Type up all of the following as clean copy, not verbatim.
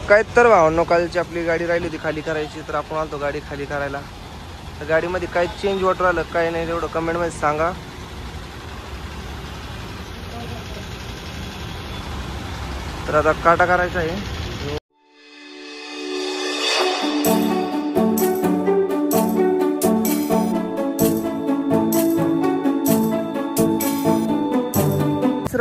काय तर भावांनो, कालची आपली गाडी राहिली होती खाली करायची, तर आपण आलतो गाडी खाली करायला. तर गाडीमध्ये काय चेंज वाटर आलं काय नाही तेवढं कमेंटमध्ये सांगा. तर आता काटा करायचा आहे.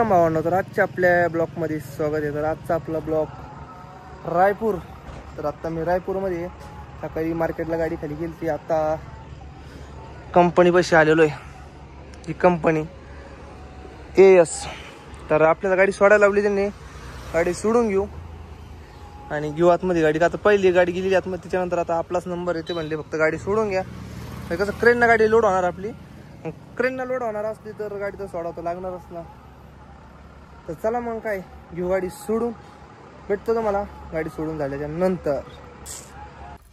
भावांनो, तर आजच्या आपल्या ब्लॉकमध्ये स्वागत आहे. तर आजचा आपला ब्लॉक रायपूर. तर आत्ता मी रायपूरमध्ये सकाळी मार्केटला गाडी खाली गेली ती. आता कंपनी पैसे आलेलो आहे. ही कंपनी AS. तर आपल्याला गाडी सोडायला लावली त्यांनी. गाडी सोडून घेऊ आणि घेऊ आतमध्ये गाडी. का आता पहिली गाडी गेलेली आतमध्ये, त्याच्यानंतर आता आपलाच नंबर येते म्हणले फक्त गाडी सोडून घ्या. कसं क्रेननं गाडी लोड होणार आपली. क्रेननं लोड होणार असली तर गाडी तर सोडावं लागणारच ना. तर चला मग काय घेऊ गाडी सोडून. भेटतो तुम्हाला गाडी सोडून झाल्याच्या नंतर.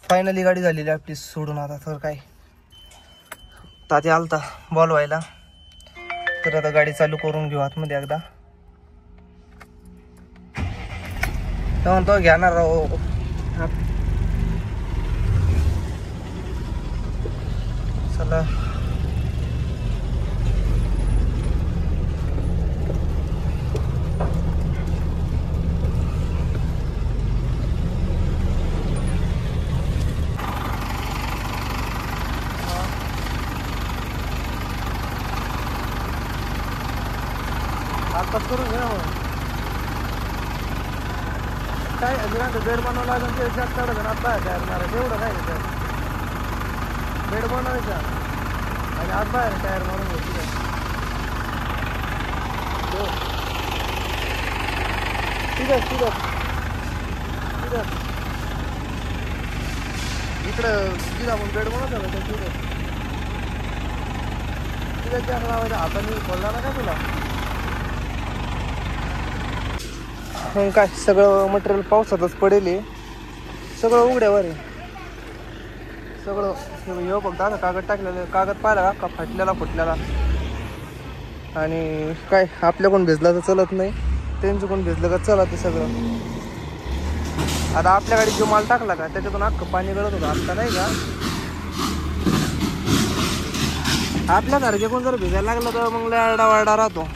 फायनली गाडी झालेली आपली सोडून. आता तर काय तात्या आलता बोलवायला, तर आता गाडी चालू करून घेऊ आतमध्ये एकदा. तो घेणार राहो. चला आताच करून घे ना. मग काय बेड बनवावं लागेल ते जास्त काढायचं. आता तयार मारायचं एवढं काय बेड बनवायचा आणि आज बाहेर तयार मारून घ्यायची. ठीक आहे ठीक आहे ठीक आहे. इकडं तिथं आपण बेड बनवतो ना. ठीक आहे ठीक आहे. त्या लावायचा हाताने बोलला ना काय तुला. मग काय सगळं मटेरियल पावसातच पडेल. सगळं उघड्यावर आहे सगळं. येऊ फक्त आता कागद टाकलेलं. कागद पाहिला का फाटलेला फुटलेला. आणि काय आपल्याकडून भिजला तर चलत नाही, त्यांच्याकडून भिजलं का चला ते सगळं. आता आपल्या गाडीत जो माल टाकला का त्याच्यातून अख्खं पाणी गळत होतं आत्ता नाही का. आपल्यासारखे कोण जर भिजायला लागलं तर मग लरडा वारडा राहतो.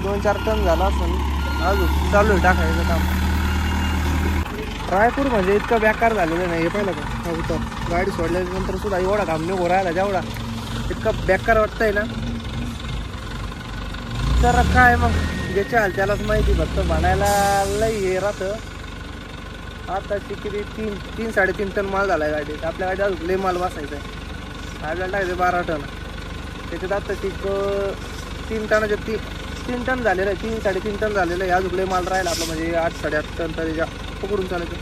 2-4 टन झाला असं. अजून चालू आहे टाकायचं काम. रायपूर म्हणजे इतकं बेकार झालेलं नाही. हे पाहिलं का तर गाडी सोडल्यानंतर सुद्धा एवढा घाम निघू राहिला जेवढा, इतकं बेकार वाटतंय ना. तर काय मग ज्याच्या हाल त्यालाच माहिती. फक्त म्हणायला लई हे राहतं. आता किती 3-3.5 टन माल झाला आहे गाडीत. आपल्या गाडीत अजून लई माल बसायचा आहे. आपल्याला टाकायचं 12 टन. त्याच्यात आता 3 टनाचे 3 टन झालेलं आहे. 3-3.5 टन झालेलं आहे. अजून लई माल राहिला आपला म्हणजे 8-8.5 टन तरी पकडून चालायचं.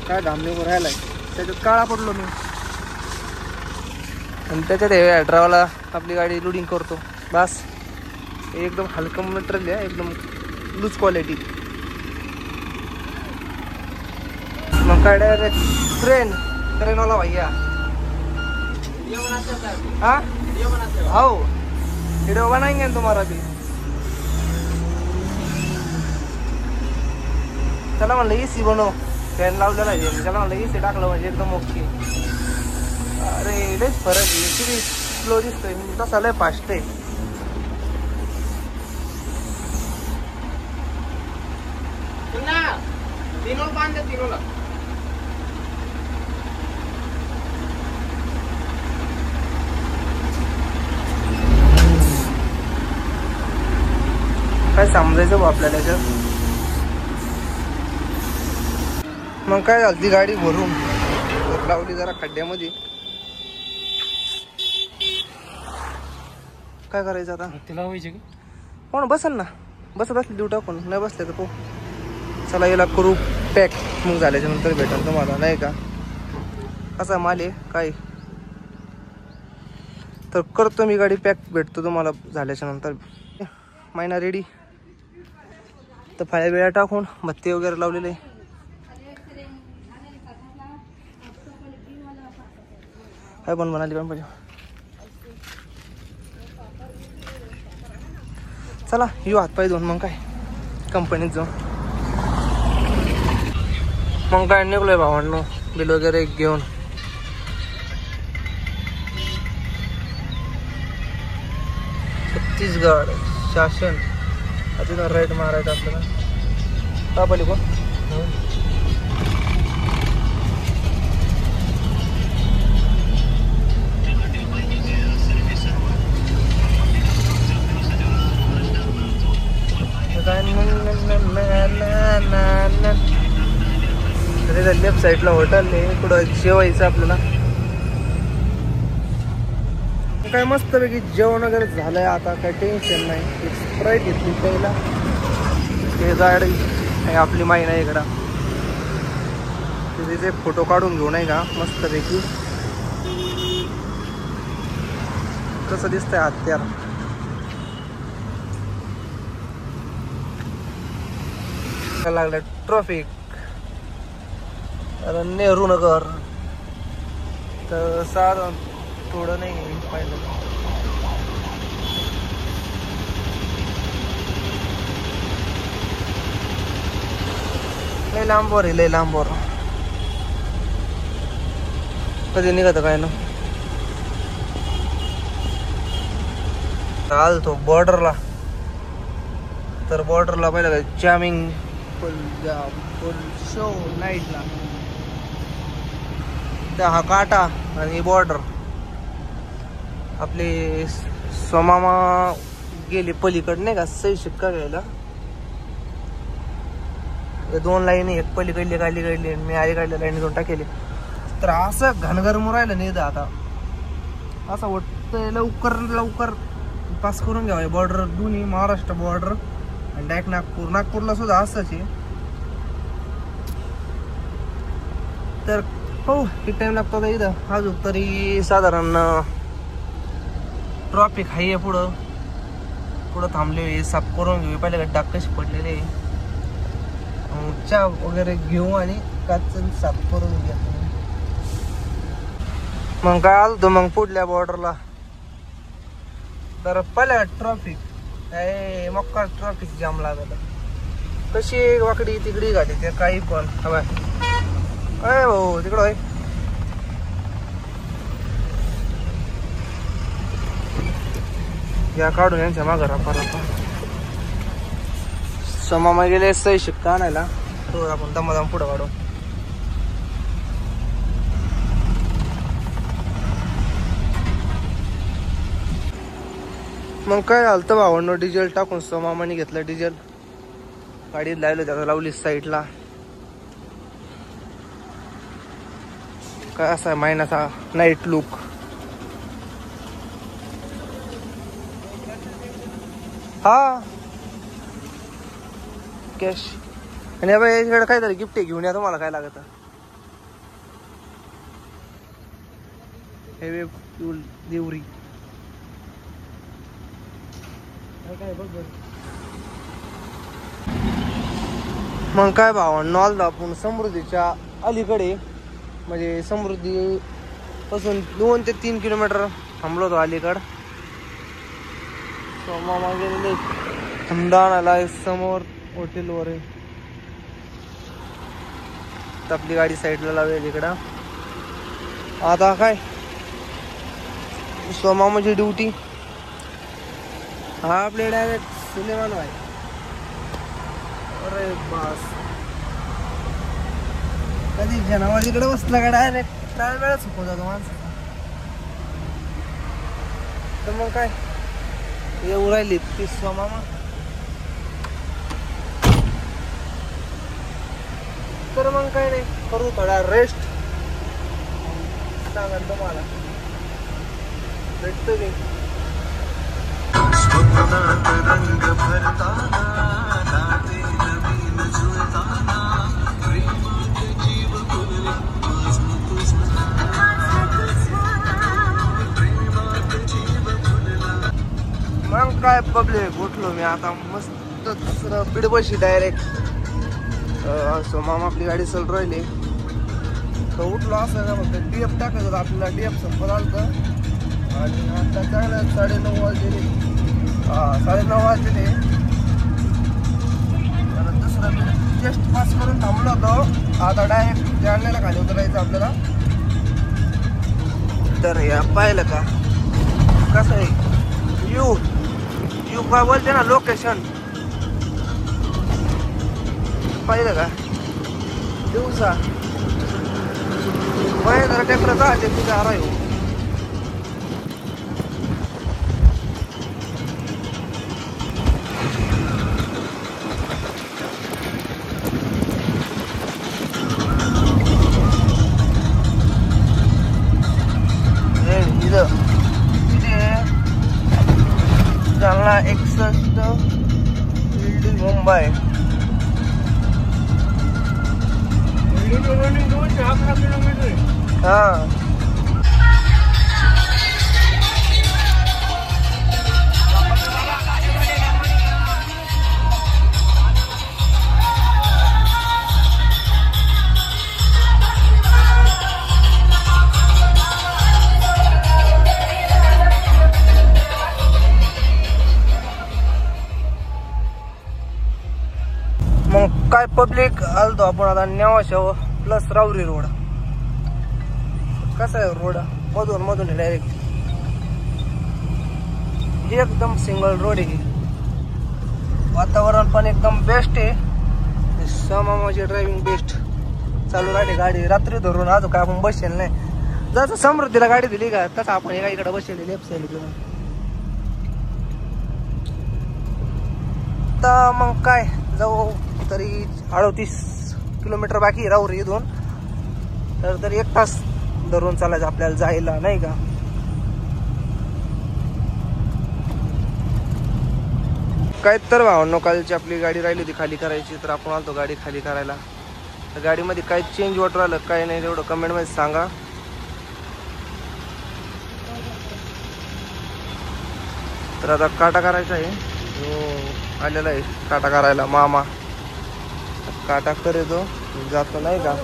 काय धामणीवर राहिला आहे त्याच्यात काळा पडलो मी. आणि त्याच्यात हे ड्रायव्हरला आपली गाडी लोडिंग करतो बस. एकदम हलकं मटेरियल आहे, एकदम लूज क्वालिटी. मग काय डायरेक्ट ट्रेनवाला भैया. हाँ हो वीडियो बनाएंगे ना तुम्हारा भी. चला म्हणलं AC बनव. फॅन लावलेला आहे त्याला म्हणलं AC टाकलं म्हणजे एकदम ओके. अरे लयच फरक आहे. किती स्लो दिसतोय तसा लय फास्ट आहे. काय समजायचं बा आपल्याला त्याच्यात. मग काय झालं ती गाडी भरून लावली जरा खड्ड्यामध्ये. काय करायचं आता. तिला व्हायचे कोण बसल ना. बसत असली देऊ टाकून, नाही बसले तर पो. चला याला करू पॅक. मग झाल्याच्या नंतर भेटेल तुम्हाला नाही का कसा माल आहे काय. तर करतो मी गाडी पॅक. भेटतो तुम्हाला झाल्याच्या नंतर. महिना रेडी. तर फाळ्या वेळा टाकून बत्ती वगैरे लावलेले. काय पण म्हणाली पण पाहिजे. चला येऊ हात पाय धुवून मग काय. कंपनीत जाऊन. मग काय निघलोय भावांनो बिल वगैरे घेऊन. छत्तीसगड शासन आता राईट मारायचं आपल्याला. का पली कोण लेफ्ट साईडला हॉटेल आहे. पुढं जेवायचं आपल्याला. काय मस्तपैकी जेवण वगैरे झालंय. आता काय टेन्शन नाही. स्प्राईट घेतली पहिला. ते गाडी आहे आपली माई नाही इकडं. तिथे फोटो काढून घेऊ नाही का मस्तपैकी. कसं दिसतंय हत्यार. लागलं ट्रॉफिक नेहरू नगर तर साधं थोडं नाही पाहिलं. लय लांबवर आहे लय लांबवर. कधी निघत काय ना. आलतो बॉर्डरला. तर बॉर्डरला पहिलं काय जॅमिंग फुल शो नाईटला. त्या हा काटा आणि बॉर्डर. आपले सोमामा गेले पलीकडे नाही का सही शिक्का घ्यायला. दोन लाईन एक पलीकडली काढली काढली मी आधी काढल्या लाईन दोन टाकेली. तर असं घनगरम राहिलं नाही आता. असं वाटतंय लवकर लवकर पास करून घ्यावं बॉर्डर. दोन्ही महाराष्ट्र बॉर्डर आणि डायरेक्ट नागपूर. नागपूरला सुद्धा असंच आहे. तर हो किती टाइम लागतो आता इथं. अजून तरी साधारण ट्रॉफिक आहे पुढं. पुढं थांबले साफ करून घेऊ. पहिले डाग कशी पडलेले. चहा वगैरे घेऊ आणि काच साफ करून घ्या. मग काय आलतो मग पुढल्या बॉर्डरला. तर पहिल्या ट्रॉफिक काय मक्का ट्रॉफिक जाम लागत. कशी वाकडी तिकडी गाडी ते काही पण हवा. अय भाऊ तिकडं आहे. या काढून यांच्या मागं रापा. सोमामा गेले सही शिक्का आणायला. तो आपण दमादम पुढं काढू. मग काय झालं तर भावांनो डिझेल टाकून सोमामाने घेतलं डिझेल. गाडीत लावलं त्याला लावली साईडला. काय असा महिन्याचा नाईट लुक. हा कॅश. आणि बाई याच्याकडे काहीतरी गिफ्ट घेऊन या. तुम्हाला काय लागत हे देवरी मग काय भावांनो आलो आपण समृद्धीच्या अलीकडे. म्हणजे समृद्धी पासून 2 ते 3 किलोमीटर थांबलो होतो अलीकड. सोमामा गेलेले थंड आणायला समोर हॉटेलवर आहे. आपली गाडी साईडला लावेल इकडं. आता काय सोमामाची ड्युटी. हा आपले डायरेक्ट सुलेमान भाई. अरे बास कधी जनावर इकडे बसला का डायरेक्ट टाळ वेळा चुकवत जातो माणसाचा. तर मग काय येऊ राहिली ती सोमामा. तर मग काय नाही करू थोडा रेस्ट. सांगा तुम्हाला भेटतो मी. मग काय पब्लिक उठलो मी आता मस्त बिडबशी डायरेक्ट. सोमामा आपली गाडी चल राहिली. तर उठलो असं का फक्त DF टाकायचं होतं आपल्याला. DF संपत आलं. आणि आता चांगलं 9:30 वाजलेले. 9:30 वाजलेले. जस्ट पास करून थांबलो होतो. आता डायरेक्ट जालन्याला खाली उतरायचं आपल्याला. तर या पाहिलं का कसं आहे यू काय बोलते ना लोकेशन, पाहिलं का दिवसा जरा ट्रॅक्टर जाते तुझं आराय हो. जालना 61 बिल्डिंग मुंबई. हा मग काय पब्लिक आलतो आपण आता नेवाशाव प्लस राऊरी रोड. कसा आहे रोड मधून डायरेक्ट एकदम सिंगल रोड आहे. वातावरण पण एकदम बेस्ट आहे. समामाची ड्रायव्हिंग बेस्ट चालू राहिली गाडी रात्री धरून. अजून काय आपण बसेल नाही. जसं समृद्धीला गाडी दिली का तसं आपण एका इकडे बसेल लेफ्ट साईड. तर मग काय जाऊ तरी 38 किलोमीटर बाकी राऊरी इथून. तर 1 तास धरून चालायचं आपल्याला जायला नाही का. काय तर भावांनो कालची आपली गाडी राहिली होती खाली करायची, तर आपण आलतो गाडी खाली करायला. तर गाडीमध्ये काय चेंज वाटू राहिलं काय नाही तेवढं कमेंटमध्ये सांगा. तर आता काटा करायचा आहे. जो आलेला आहे काटा करायला मामा काटा करतो जातो नाही का.